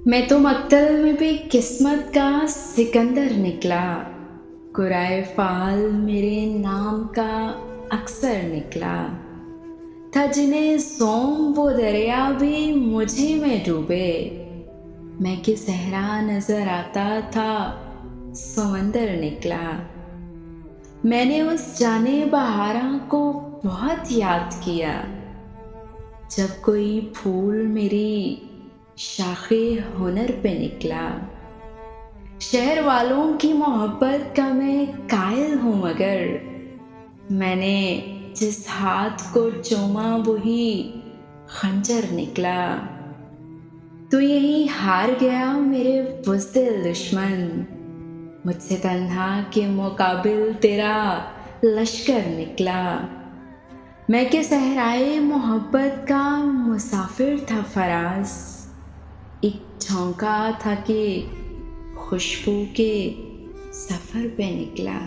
मैं तो मक्तल में भी किस्मत का सिकंदर निकला। कुराए फाल मेरे नाम का अक्सर निकला। था जिन्हें सोम वो दरिया भी मुझे में डूबे। मैं कि सहरा नजर आता था, समंदर निकला। मैंने उस जाने बहारा को बहुत याद किया, जब कोई फूल मेरी शाखे हुनर पे निकला। शहर वालों की मोहब्बत का मैं कायल हूँ, मगर मैंने जिस हाथ को चूमा वही खंजर निकला। तो यही हार गया मेरे बुज़दिल दुश्मन, मुझसे तन्हा के मुकाबिल तेरा लश्कर निकला। मैं के सहराए मोहब्बत का मुसाफिर था फराज, एक झोंका था कि खुशबू के सफ़र पे निकला।